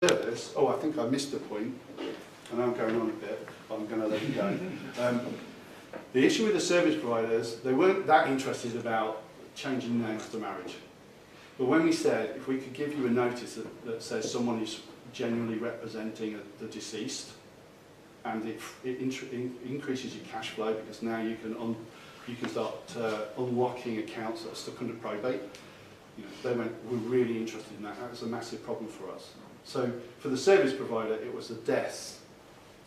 service, oh, I think I missed a point, and I'm going on a bit, but I'm going to let you go. The issue with the service providers, they weren't that interested about changing names to marriage. But when we said, if we could give you a notice that says someone is genuinely representing the deceased, and it increases your cash flow because now you can start unlocking accounts that are stuck under probate. You know, they were really interested in that. That was a massive problem for us. So for the service provider, it was the deaths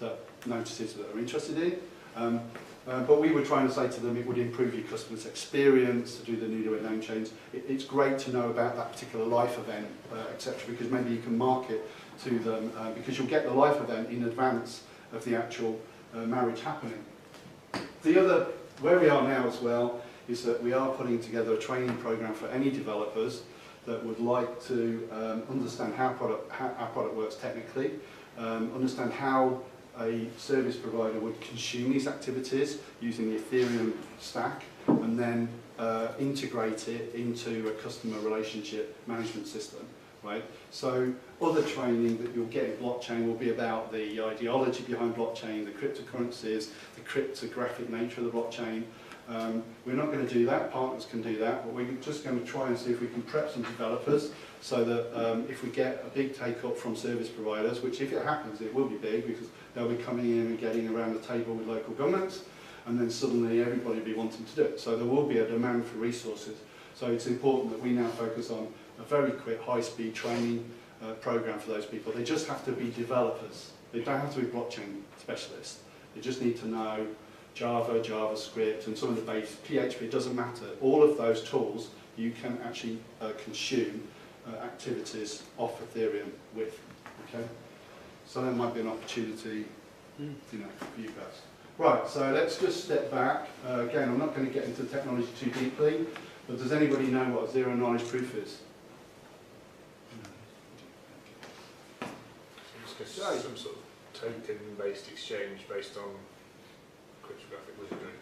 that notices that they're interested in. But we were trying to say to them it would improve your customer's experience to do the new name change. It's great to know about that particular life event, etc., because maybe you can market to them because you'll get the life event in advance of the actual marriage happening. The other, where we are now as well, is that we are putting together a training program for any developers that would like to understand how our product works technically, understand how a service provider would consume these activities using the Ethereum stack, and then integrate it into a customer relationship management system. Right? So other training that you'll get in blockchain will be about the ideology behind blockchain, the cryptocurrencies, the cryptographic nature of the blockchain. We're not going to do that, partners can do that, but we're just going to try and see if we can prep some developers so that if we get a big take-up from service providers, which if it happens it will be big because they'll be coming in and getting around the table with local governments, and then suddenly everybody will be wanting to do it. So there will be a demand for resources. So it's important that we now focus on a very quick, high-speed training program for those people. They just have to be developers. They don't have to be blockchain specialists. They just need to know Java, JavaScript, and some of the base, PHP, it doesn't matter. All of those tools you can actually consume activities off Ethereum with. Okay, so that might be an opportunity, you know, for you guys. Right, so let's just step back. Again, I'm not going to get into technology too deeply, but does anybody know what zero knowledge proof is? Some sort of token-based exchange based on cryptographic wizardry.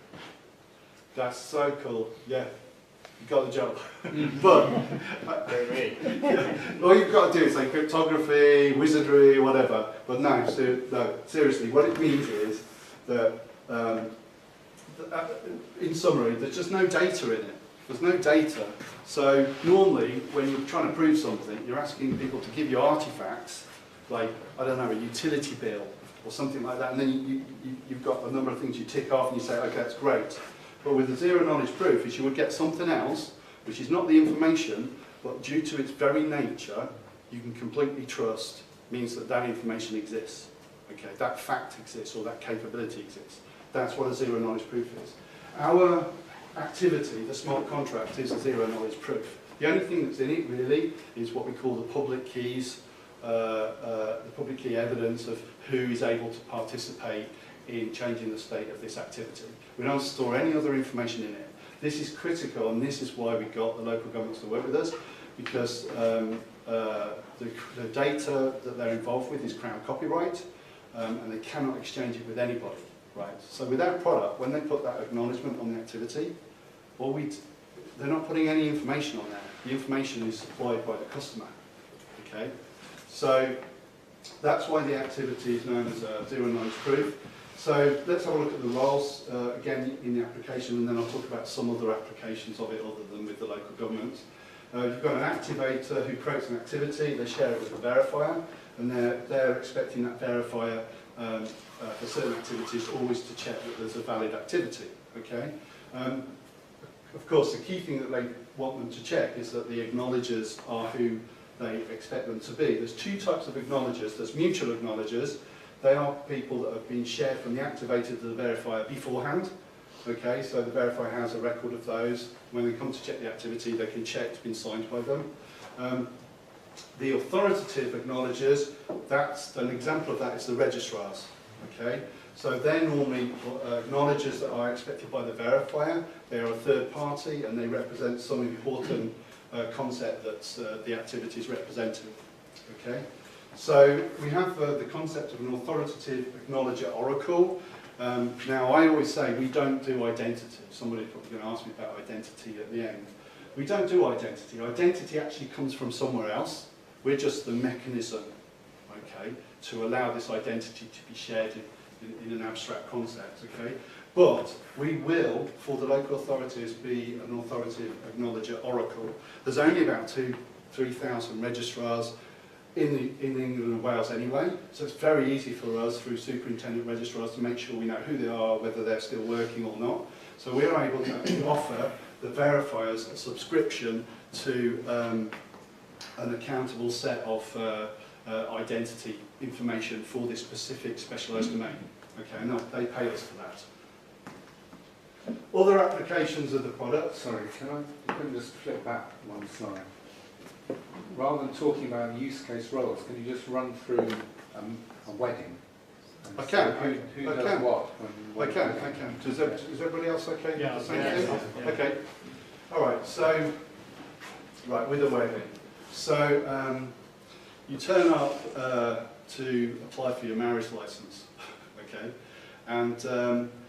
That's so cool. Yeah, you got the job. But all you've got to do is say cryptography, wizardry, whatever. But no, seriously, what it means is that, in summary, there's just no data in it. There's no data. So normally, when you're trying to prove something, you're asking people to give you artifacts, like, I don't know, a utility bill or something like that, and then you've got a number of things you tick off and you say, okay, that's great. But with the zero knowledge proof, is you would get something else, which is not the information, but due to its very nature, you can completely trust, means that that information exists. Okay, that fact exists, or that capability exists. That's what a zero knowledge proof is. Our activity, the smart contract, is a zero knowledge proof. The only thing that's in it, really, is what we call the public keys, the public key evidence of who is able to participate in changing the state of this activity. We don't store any other information in it. This is critical, and this is why we got the local governments to work with us, because the data that they're involved with is Crown copyright, and they cannot exchange it with anybody. Right? So with our product, when they put that acknowledgement on the activity, they're not putting any information on there. The information is supplied by the customer. Okay? So that's why the activity is known as a zero knowledge proof. So let's have a look at the roles, again in the application, and then I'll talk about some other applications of it other than with the local governments. You've got an activator who creates an activity, they share it with the verifier, and they're expecting that verifier for certain activities always to check that there's a valid activity. Okay? Of course, the key thing that they want them to check is that the acknowledgers are who they expect them to be. There's two types of acknowledgers. There's mutual acknowledgers. They are people that have been shared from the activator to the verifier beforehand. Okay, so the verifier has a record of those. When they come to check the activity, they can check it's been signed by them. The authoritative acknowledgers, that's an example of that is the registrars. Okay, so they're normally acknowledgers that are expected by the verifier. They are a third party and they represent some important concept that the activity is representing. Okay, so we have the concept of an authoritative acknowledger oracle. Now I always say we don't do identity. Somebody's probably going to ask me about identity at the end. We don't do identity. Identity actually comes from somewhere else. We're just the mechanism, okay, to allow this identity to be shared in an abstract concept, okay? But we will, for the local authorities, be an authoritative acknowledger oracle. There's only about 3,000 registrars in England and Wales anyway, so it's very easy for us through superintendent registrars to make sure we know who they are, whether they're still working or not. So we're able to actually offer the verifiers a subscription to an accountable set of identity information for this specific specialised domain. Okay, and they pay us for that. Other applications of the product. Sorry, can I just flip back one slide? Rather than talking about use case roles, can you just run through a wedding? I can. Who I does can. what? I can. Is everybody else okay? Yeah. With the same Yeah. thing? Yeah. Okay. All right. So, with a wedding. So, you turn up to apply for your marriage license, okay, and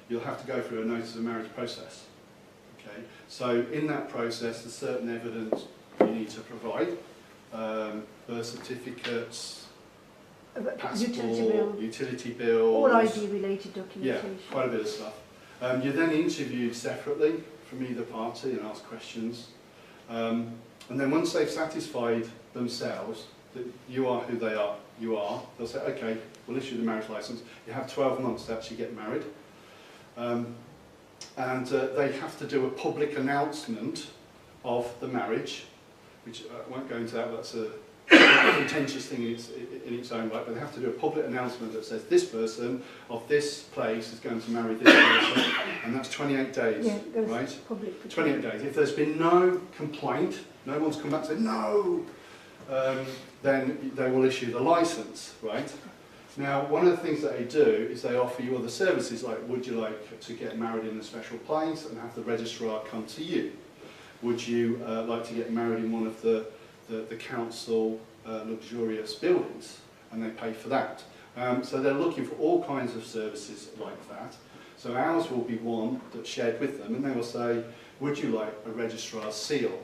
you'll have to go through a notice of marriage process. Okay. So, in that process, there's certain evidence you need to provide: birth certificates, passport, utility bills, all ID-related documentation. yeah, quite a bit of stuff. You're then interviewed separately from either party and asked questions. And then once they've satisfied themselves that you are who they are, they'll say, okay, we'll issue the marriage license. You have 12 months to actually get married. And they have to do a public announcement of the marriage, which I won't go into that, but that's a contentious thing in its own right, but they have to do a public announcement that says this person of this place is going to marry this person, and that's 28 days, Yeah, it goes right? public for 28 days. If there's been no complaint, no one's come back and said no, then they will issue the license, right? Now, one of the things that they do is they offer you other services, like would you like to get married in a special place and have the registrar come to you? Would you like to get married in one of the council luxurious buildings, and they pay for that. So they're looking for all kinds of services like that. So ours will be one that's shared with them, and they will say, would you like a registrar's seal?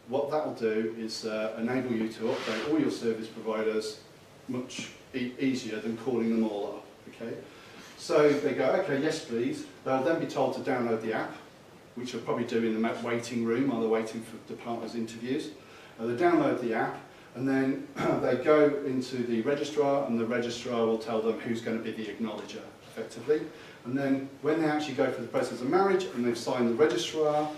What that will do is enable you to update all your service providers much easier than calling them all up. Okay? So they go, okay, yes please. They'll then be told to download the app, which they'll probably do in the waiting room while they're waiting for the partners' interviews. They download the app, and then they go into the registrar, and the registrar will tell them who's going to be the acknowledger, effectively. And then when they actually go for the process of marriage, and they've signed the registrar,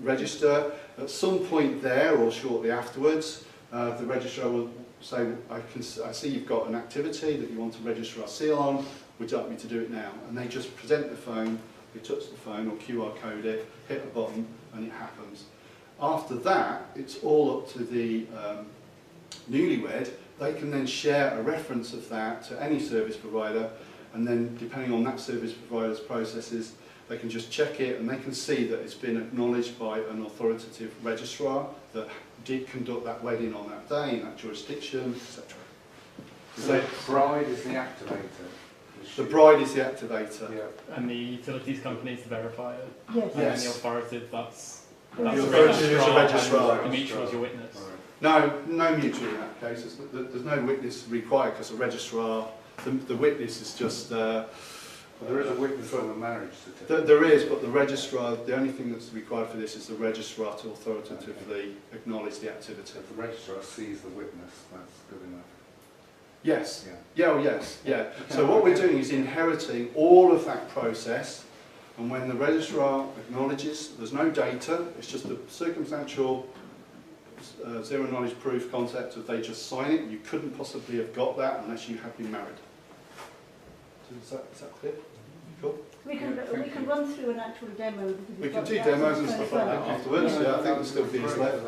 register, at some point there, or shortly afterwards, the registrar will say, I see you've got an activity that you want to register a seal on, would you like me to do it now? And they just present the phone, they touch the phone or QR code it, hit a button, and it happens. After that, it's all up to the newlywed. They can then share a reference of that to any service provider, and then depending on that service provider's processes, they can just check it, and they can see that it's been acknowledged by an authoritative registrar that did conduct that wedding on that day in that jurisdiction, etc. So the bride is the activator? The bride is the activator. Yeah. And the utilities company is the verifier. Yes. And then the authoritative, that's The authoritative is a registrar. And the mutual is your witness. No mutual in that case. There's no witness required because a registrar, the witness is just... there is a witness on the marriage certificate. There is, but the registrar, the only thing that's required for this is the registrar to authoritatively acknowledge the activity. If the registrar sees the witness, that's good enough. Yes. Yeah. Yeah, oh yes, yeah. So what we're doing is inheriting all of that process, and when the registrar acknowledges, there's no data, it's just a circumstantial zero knowledge proof concept of they just sign it. You couldn't possibly have got that unless you had been married. So is that clear? Cool. We can run through an actual demo. We can do demos and stuff like that afterwards. Yeah, I think there's still beers left.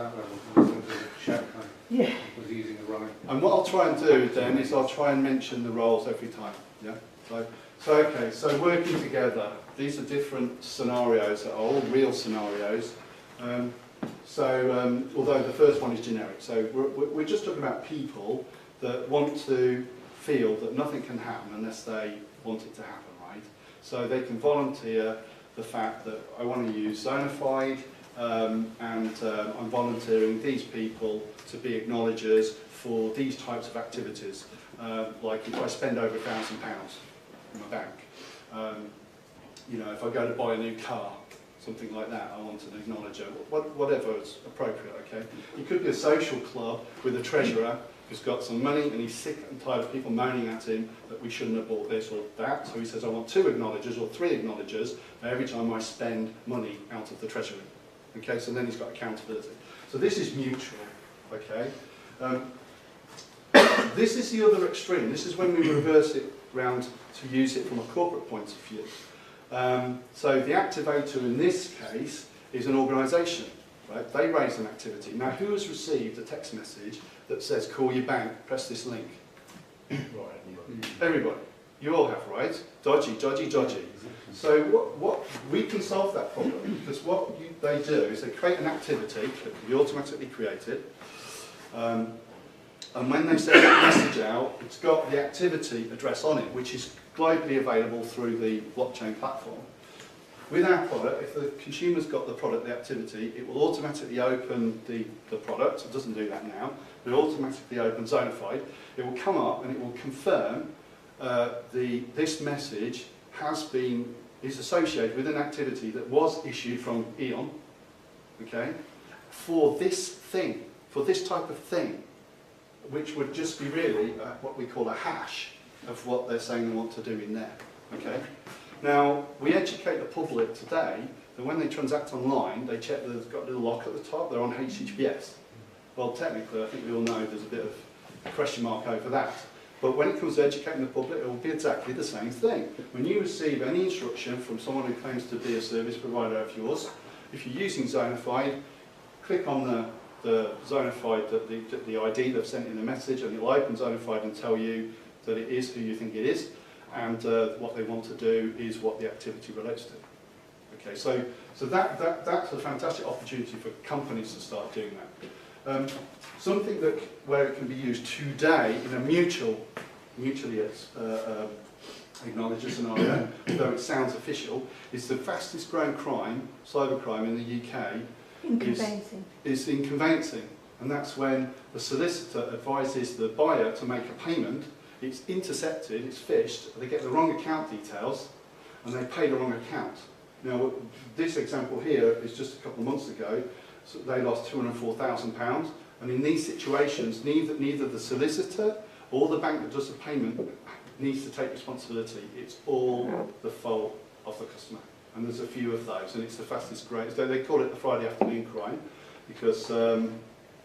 Yeah. Was using the right. And what I'll try and do then is I'll try and mention the roles every time. Yeah. So okay. So working together. These are different scenarios that are all real scenarios. Although the first one is generic. So we're just talking about people that want to feel that nothing can happen unless they want it to happen, right? So they can volunteer the fact that I want to use Zonafide I'm volunteering these people to be acknowledgers for these types of activities. Like if I spend over £1,000 in my bank, you know, if I go to buy a new car, something like that, I want an acknowledger, whatever is appropriate, okay? It could be a social club with a treasurer who's got some money and he's sick and tired of people moaning at him that we shouldn't have bought this or that, so he says I want 2 acknowledgers or 3 acknowledgers for every time I spend money out of the treasury. Okay, so then he's got accountability. So this is mutual, okay? This is the other extreme. This is when we reverse it round to use it from a corporate point of view. So the activator in this case is an organisation, right? They raise an activity. Now, who has received a text message that says, call your bank, press this link? Right. Everybody. You all have, right? Dodgy, dodgy, dodgy. So what we can solve that problem, because what they do is they create an activity that can be automatically created, and when they send that message out, it's got the activity address on it, which is globally available through the blockchain platform. With our product, if the consumer's got the product, the activity, it will automatically open the product. It doesn't do that now. It will automatically open Zonafide. It will come up and it will confirm this message is associated with an activity that was issued from Eon, okay, for this thing, for this type of thing, which would just be really what we call a hash of what they're saying they want to do in there, okay. Now, we educate the public today that when they transact online, they check that they've got a little lock at the top, they're on HTTPS. Well, technically, I think we all know there's a bit of a question mark over that. But when it comes to educating the public, it will be exactly the same thing. When you receive any instruction from someone who claims to be a service provider of yours, if you're using Zonafide, click on the Zonafide, the ID they've sent in the message, and it'll open Zonafide and tell you that it is who you think it is, and what they want to do is what the activity relates to. Okay, so that's a fantastic opportunity for companies to start doing that. Something where it can be used today in a mutually acknowledged scenario, though it sounds official, is the fastest growing crime, cybercrime in the UK, is in conveyancing. And that's when the solicitor advises the buyer to make a payment, it's intercepted, it's phished, they get the wrong account details, and they pay the wrong account. Now, this example here is just a couple of months ago, so they lost £204,000, and in these situations, neither the solicitor or the bank that does the payment needs to take responsibility. It's all the fault of the customer. And there's a few of those, and it's the fastest growing. They call it the Friday afternoon crime, because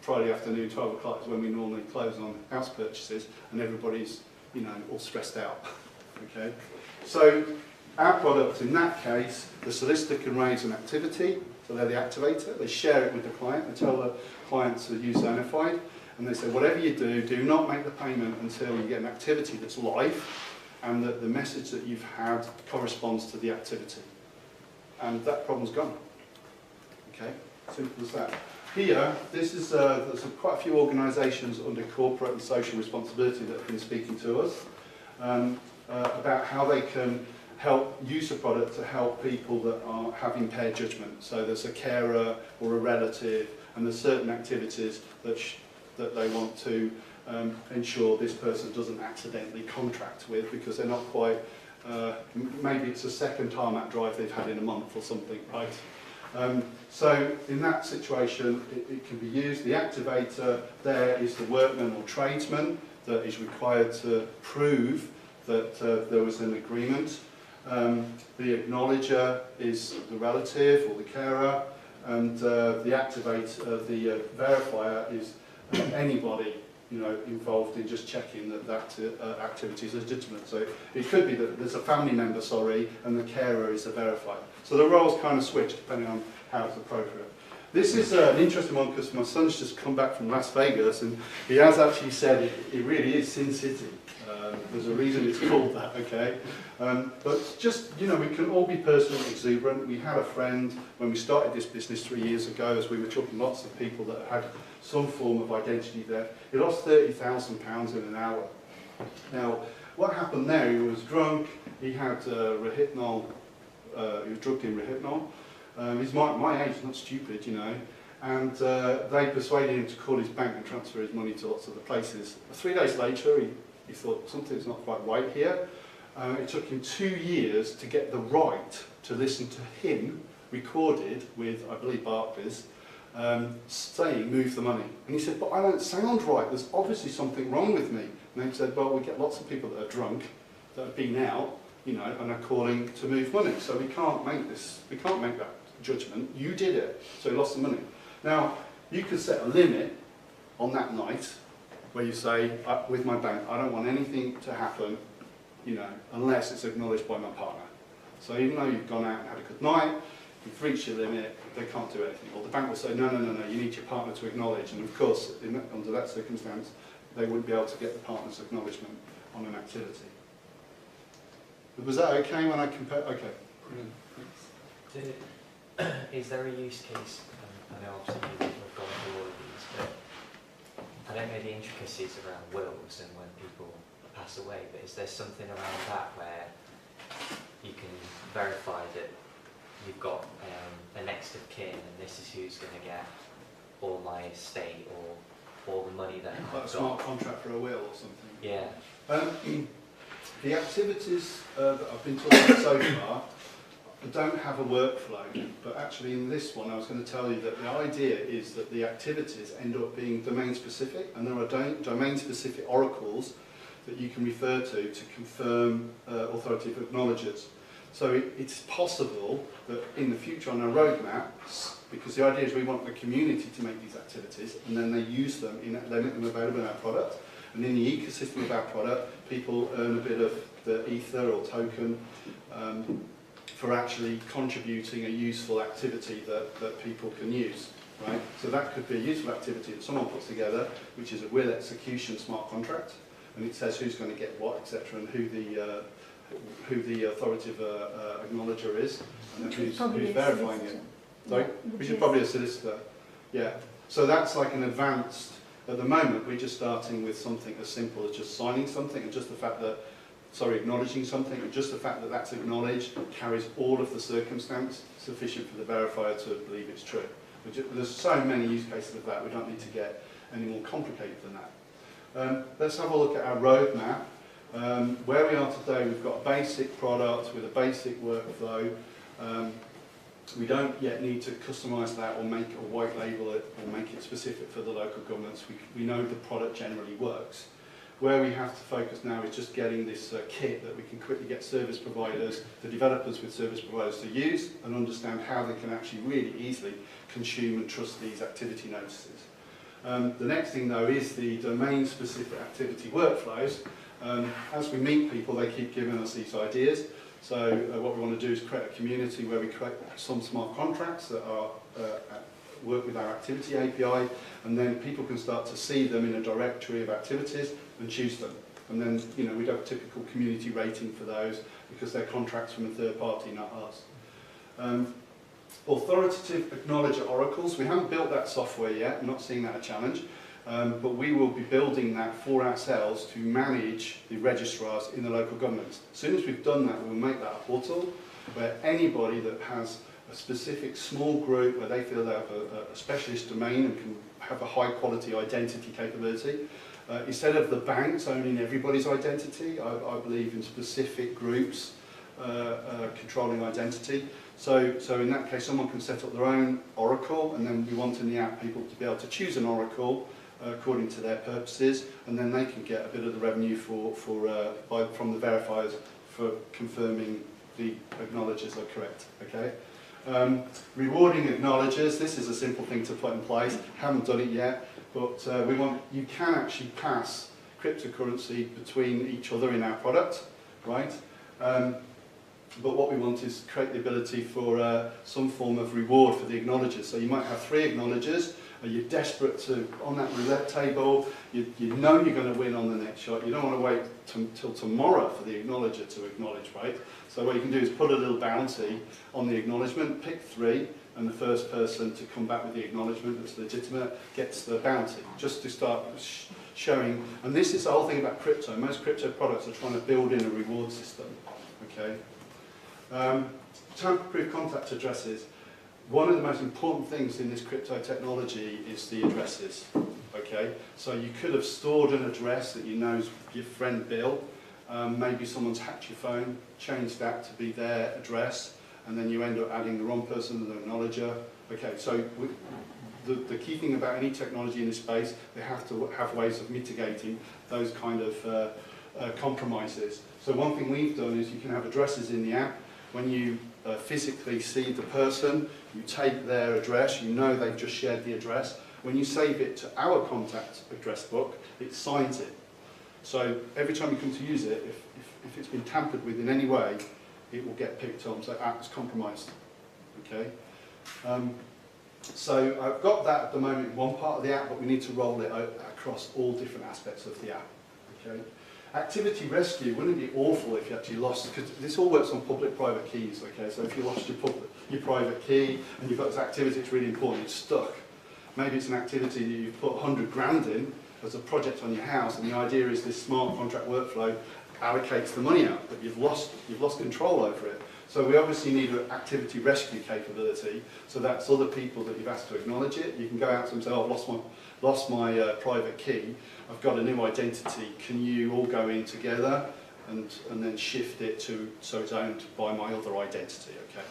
Friday afternoon, 12 o'clock, is when we normally close on house purchases, and everybody's, you know, all stressed out. Okay, so our product in that case, the solicitor can raise an activity, so they're the activator. They share it with the client. They tell the client to use Zonafide, and they say, whatever you do, do not make the payment until you get an activity that's live, and that the message that you've had corresponds to the activity. And that problem's gone. Okay, simple as that. Here, this is there's quite a few organisations under corporate and social responsibility that have been speaking to us about how they can help use the product to help people that have impaired judgment. So there's a carer or a relative, and there's certain activities that they want to ensure this person doesn't accidentally contract with, because they're not quite, maybe it's the second tarmac drive they've had in a month or something, right? So in that situation, it can be used. The activator there is the workman or tradesman that is required to prove that there was an agreement. The acknowledger is the relative or the carer, and the verifier is anybody, you know, involved in just checking that activity is legitimate. So it could be that there's a family member, and the carer is the verifier. So the roles kind of switch depending on how it's appropriate. This is an interesting one because my son's just come back from Las Vegas, and he has actually said it really is Sin City. There's a reason it's called that, okay? But just, you know, we can all be personally exuberant. We had a friend when we started this business 3 years ago, as we were talking to lots of people that had some form of identity there. He lost £30,000 in an hour. Now, what happened there, he was drunk, he had Rohypnol, he was drugged in Rohypnol, He's my age, not stupid, you know. And they persuaded him to call his bank and transfer his money to lots of other places. 3 days later, he thought something's not quite right here. It took him 2 years to get the right to listen to him recorded with, I believe, Barclays, saying, move the money. And he said, but I don't sound right, there's obviously something wrong with me. And they said, well, we get lots of people that are drunk, that have been out, you know, and are calling to move money. So we can't make that judgment. You did it, so he lost the money. Now, you can set a limit on that night where you say, with my bank, I don't want anything to happen, you know, unless it's acknowledged by my partner. So even though you've gone out and had a good night, you've reached your limit, they can't do anything. Or the bank will say, no, you need your partner to acknowledge. And of course, under that circumstance, they wouldn't be able to get the partner's acknowledgement on an activity. But was that okay when I compared? Okay. Brilliant. Thanks. Is there a use case? I know obviously we've gone through all of these, but I don't know the intricacies around wills and when people pass away, but is there something around that where you can verify that you've got a next of kin and this is who's going to get all my estate or all the money that I've got? Like a smart contract for a will or something? Yeah. The activities that I've been talking about so far don't have a workflow, but actually in this one I was going to tell you that the idea is that the activities end up being domain specific, and there are domain specific oracles that you can refer to confirm authoritative acknowledgers. So it's possible that in the future on our roadmap, because the idea is we want the community to make these activities and then they use them, they make them available in our product, and in the ecosystem of our product people earn a bit of the ether or token for actually contributing a useful activity that people can use, right? So that could be a useful activity that someone puts together, which is a will execution smart contract, and it says who's going to get what, etc., and who the authoritative acknowledger is, and who's verifying it. Sorry? Which is probably a solicitor. Yeah. So that's like an advanced, at the moment we're just starting with something as simple as just signing something, and just the fact that, acknowledging something, and just the fact that that's acknowledged carries all of the circumstance sufficient for the verifier to believe it's true. There's so many use cases of that, we don't need to get any more complicated than that. Let's have a look at our roadmap. Where we are today, we've got a basic product with a basic workflow. We don't yet need to customise that or make or white label it or make it specific for the local governments. We know the product generally works. Where we have to focus now is just getting this kit that we can quickly get service providers, the developers with service providers to use and understand how they can actually really easily consume and trust these activity notices. The next thing though is the domain-specific activity workflows. As we meet people, they keep giving us these ideas. So what we want to do is create a community where we create some smart contracts that are work with our activity API, and then people can start to see them in a directory of activities and choose them. And then, you know, we'd have a typical community rating for those because they're contracts from a third party, not us. Authoritative acknowledger oracles. We haven't built that software yet. I'm not seeing that a challenge. But we will be building that for ourselves to manage the registrars in the local governments. As soon as we've done that, we'll make that a portal where anybody that has a specific small group where they feel they have a specialist domain and can have a high quality identity capability, instead of the banks owning everybody's identity, I believe in specific groups controlling identity. So in that case, someone can set up their own oracle, and then we want in the app people to be able to choose an oracle according to their purposes, and then they can get a bit of the revenue from the verifiers for confirming the acknowledgers are correct. Okay. Rewarding acknowledgers. This is a simple thing to put in place. Haven't done it yet, but you can actually pass cryptocurrency between each other in our product, right? But what we want is create the ability for some form of reward for the acknowledgers. So you might have 3 acknowledgers. You're desperate to, on that roulette table, you know you're going to win on the next shot. You don't want to wait till tomorrow for the acknowledger to acknowledge, right? So what you can do is put a little bounty on the acknowledgement, pick 3, and the first person to come back with the acknowledgement that's legitimate gets the bounty, just to start showing. And this is the whole thing about crypto. Most crypto products are trying to build in a reward system, okay? Tamper-proof contact addresses. one of the most important things in this crypto technology is the addresses. Okay, so you could have stored an address that you know is your friend Bill. Maybe someone's hacked your phone, changed that to be their address, and then you end up adding the wrong person, the acknowledger. Okay, so the key thing about any technology in this space, they have to have ways of mitigating those kind of compromises. So one thing we've done is you can have addresses in the app. When you physically see the person, you take their address, you know they've just shared the address. When you save it to our contact address book, it signs it. So every time you come to use it, if it's been tampered with in any way, it will get picked up and say, ah, it's compromised. Okay? So I've got that at the moment in one part of the app, but we need to roll it out across all different aspects of the app. Okay? Activity rescue, wouldn't it be awful if you actually lost, because this all works on public-private keys, okay? So if you lost your private key and you've got this activity, it's really important, it's stuck. Maybe it's an activity that you've put 100 grand in as a project on your house, and the idea is this smart contract workflow allocates the money out, but you've lost control over it. So we obviously need an activity rescue capability, so that's other people that you've asked to acknowledge it. You can go out to them and say, oh, I've lost my private key, I've got a new identity, can you all go in together and then shift it so it's owned by my other identity, okay?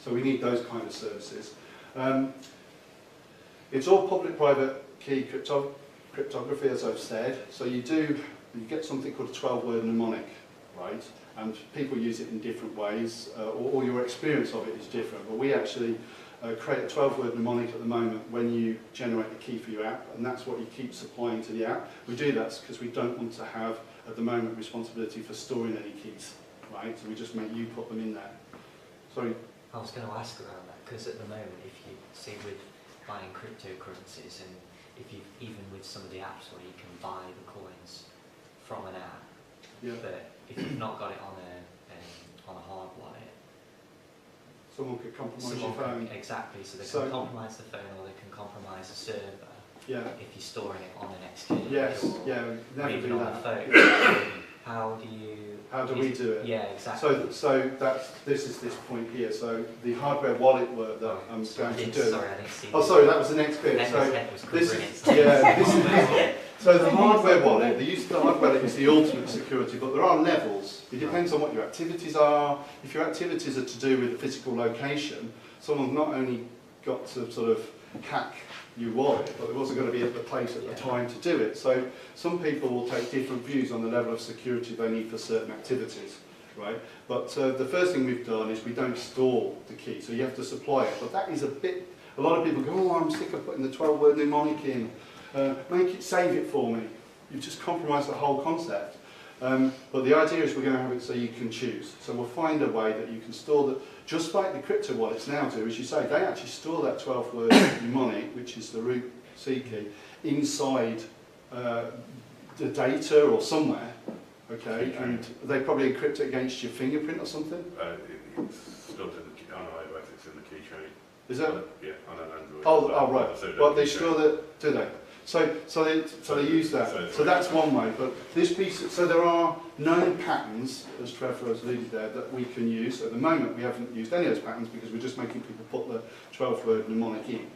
So we need those kind of services. It's all public-private key cryptography, as I've said. So you get something called a 12-word mnemonic, right? And people use it in different ways, or your experience of it is different. But we actually create a 12-word mnemonic at the moment when you generate a key for your app, and that's what you keep supplying to the app. We do that because we don't want to have, at the moment, responsibility for storing any keys, right? So we just make you put them in there. Sorry? I was going to ask around that, because at the moment, if you see with buying cryptocurrencies, and if you even with some of the apps where you can buy the coins from an app, Yeah. but if you've not got it on a hard wallet, Someone could compromise your phone. Exactly, so they can compromise the phone, or they can compromise the server. Yeah. If you're storing it on an exchange. Yes. Or Yeah. Never even do on that. the phone. How do we do it? Yeah, exactly. So this is this point here. So the hardware wallet work that I'm going to do. Sorry, I didn't see. Oh, sorry, that was the next bit. So the hardware wallet, the use of the hardware wallet is the ultimate security, but there are levels. It depends on what your activities are. If your activities are to do with a physical location, someone's not only got to sort of hack your wallet, but they've also got to be at the place at the time to do it. So some people will take different views on the level of security they need for certain activities, right? But the first thing we've done is we don't store the key, so you have to supply it. But that is a lot of people go, oh, I'm sick of putting the 12-word mnemonic in. Save it for me. You've just compromised the whole concept. But the idea is we're going to have it so you can choose. So we'll find a way that you can store that, just like the crypto wallets now do, as you say, they actually store that 12-word mnemonic, which is the root C key, inside the data or somewhere, okay? And they probably encrypt it against your fingerprint or something? It's stored in the on iOS, it's in the keychain. Is that? Yeah, on an Android. Oh, right. But they store that, do they? So they use that. So that's one way. But this piece, so there are known patterns, as Trevor has alluded there, that we can use. At the moment, we haven't used any of those patterns because we're just making people put the 12-word mnemonic in.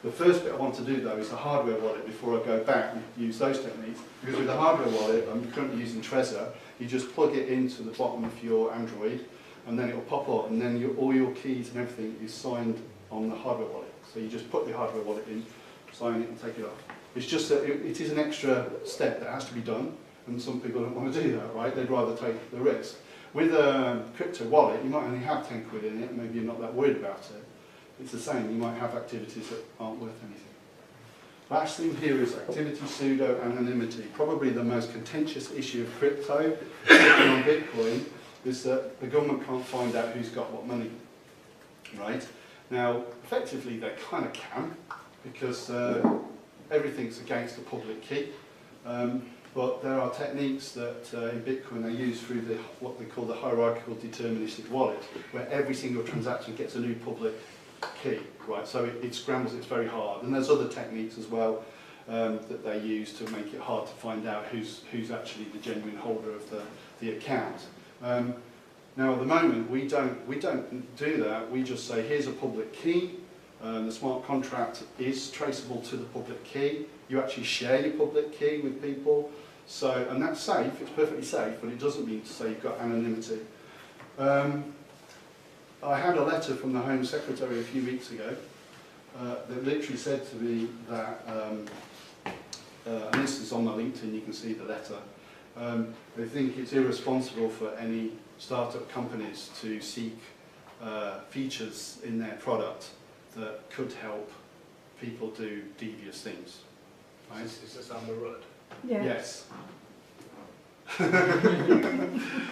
The first bit I want to do, though, is the hardware wallet before I go back and use those techniques. Because with the hardware wallet, I'm currently using Trezor, you just plug it into the bottom of your Android, and then it will pop up, and then all your keys and everything is signed on the hardware wallet. So you just put the hardware wallet in, sign it, and take it off. It's just that it is an extra step that has to be done, and some people don't want to do that, right? They'd rather take the risk. With a crypto wallet, you might only have 10 quid in it, and maybe you're not that worried about it. It's the same, you might have activities that aren't worth anything. Last thing here is activity, pseudo, anonymity. Probably the most contentious issue of crypto, particularly on Bitcoin, is that the government can't find out who's got what money, right? Now, effectively, they kind of can, because everything's against the public key. But there are techniques that in Bitcoin they use through what they call the hierarchical deterministic wallet, where every single transaction gets a new public key, right? So it scrambles, it's very hard. And there's other techniques as well that they use to make it hard to find out who's actually the genuine holder of the account. Now at the moment we don't do that. We just say here's a public key. The smart contract is traceable to the public key. You actually share your public key with people. So, and that's safe, it's perfectly safe, but it doesn't mean to say you've got anonymity. I had a letter from the Home Secretary a few weeks ago that literally said to me that, and this is on my LinkedIn, you can see the letter, they think it's irresponsible for any startup companies to seek features in their product that could help people do devious things. Right? Is this Amber Rudd? Yeah. Yes.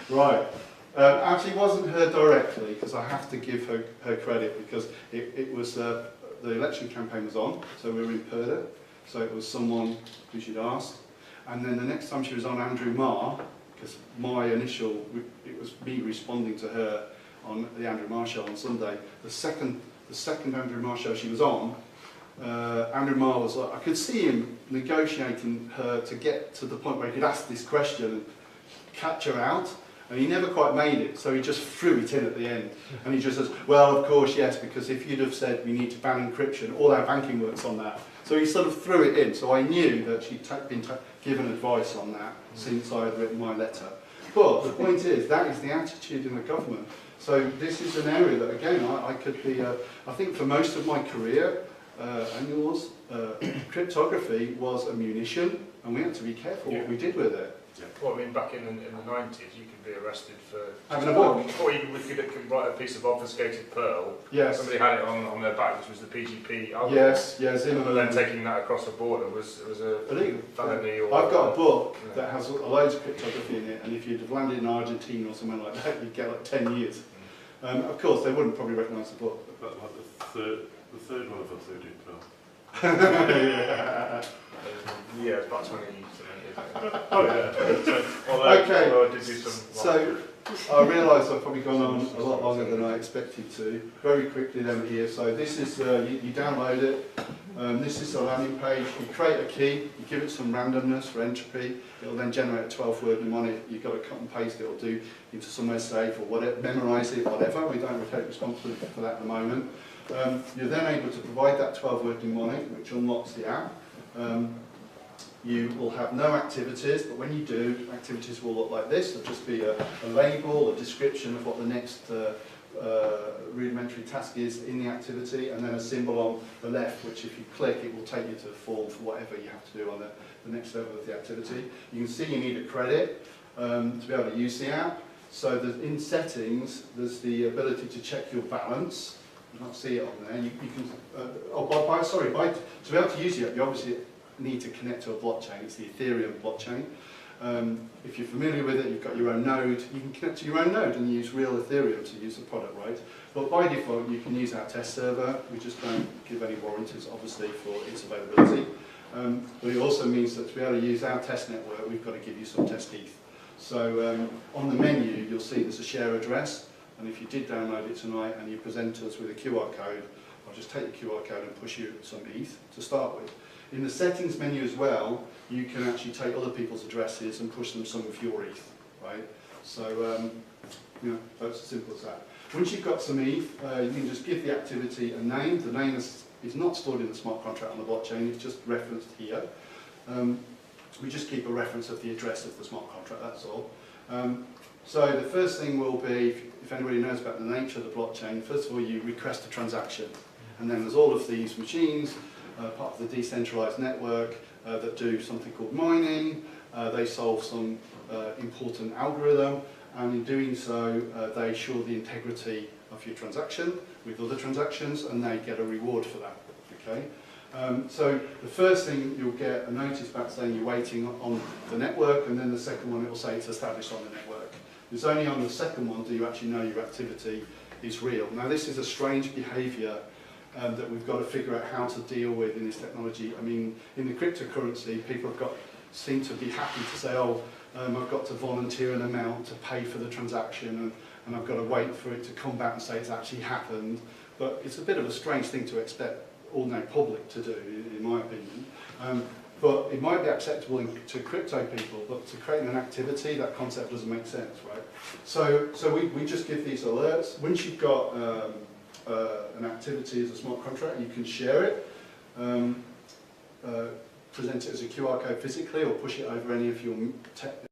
Right. Actually, it wasn't her directly, because I have to give her credit, because it was the election campaign was on, so we were in Perda, so it was someone who she'd asked, and then the next time she was on Andrew Marr, because my initial, it was me responding to her on the Andrew Marr show on Sunday. The second Andrew Marr show she was on, Andrew Marr was like, I could see him negotiating her to get to the point where he could ask this question and catch her out, and he never quite made it, so he just threw it in at the end. And he just says, well, of course, yes, because if you'd have said we need to ban encryption, all our banking works on that. So he sort of threw it in, so I knew that she'd been given advice on that since I had written my letter. But the point is, that is the attitude in the government. So this is an area that, again, I could be, I think for most of my career, and yours, cryptography was a munition, and we had to be careful what we did with it. Well, I mean, back in the 90s, you could be arrested for having a book. Or you could write a piece of obfuscated Perl. Yes. Somebody had it on their back, which was the PGP algorithm. Yes, yes. And then taking that across the border was a illegal felony. Or I've got a book that has loads of cryptography in it, and if you'd have landed in Argentina or somewhere like that, you'd get like 10 years. Of course, they wouldn't probably recognise the book. But like the third one of us who did Pearl. Yeah, it's about 20 years. Oh yeah. Okay. Although I did do some. So I realise I've probably gone on a lot longer than I expected to. Very quickly then here. So this is, you download it. This is a landing page. You create a key, you give it some randomness for entropy. It'll then generate a 12-word mnemonic. You've got to cut and paste it or do into somewhere safe or whatever, memorise it, whatever. We don't take responsibility for that at the moment. You're then able to provide that 12-word mnemonic, which unlocks the app. You will have no activities, but when you do, activities will look like this. There'll just be a label, a description of what the next rudimentary task is in the activity, and then a symbol on the left, which if you click, it will take you to the form for whatever you have to do on the next level of the activity. You can see you need a credit to be able to use the app. So in settings, there's the ability to check your balance. You can't see it on there. You can, to be able to use the app, you obviously need to connect to a blockchain. It's the Ethereum blockchain. If you're familiar with it, you've got your own node. You can connect to your own node and use real Ethereum to use the product, right? But by default, you can use our test server. We just don't give any warranties, obviously, for its availability. But it also means that to be able to use our test network, we've got to give you some test ETH. So on the menu, you'll see there's a share address. And if you did download it tonight and you present us with a QR code, I'll just take the QR code and push you some ETH to start with. In the settings menu as well, you can actually take other people's addresses and push them some of your ETH, right? So, that's as simple as that. Once you've got some ETH, you can just give the activity a name. The name is not stored in the smart contract on the blockchain, it's just referenced here. We just keep a reference of the address of the smart contract, that's all. So the first thing will be, if anybody knows about the nature of the blockchain, first of all you request a transaction. And then there's all of these machines, part of the decentralized network, that do something called mining. They solve some important algorithm, and in doing so they ensure the integrity of your transaction with other transactions, and they get a reward for that. Okay? So the first thing, you'll get a notice back saying you're waiting on the network, and then the second one, it will say it's established on the network. It's only on the second one do you actually know your activity is real. Now this is a strange behaviour that we've got to figure out how to deal with in this technology. I mean, in the cryptocurrency, people seem to be happy to say, oh, I've got to volunteer an amount to pay for the transaction, and I've got to wait for it to come back and say it's actually happened. But it's a bit of a strange thing to expect ordinary public to do, in my opinion. But it might be acceptable to crypto people, but to create an activity, that concept doesn't make sense, right? So we just give these alerts. Once you've got an activity as a smart contract, you can share it, present it as a QR code physically, or push it over any of your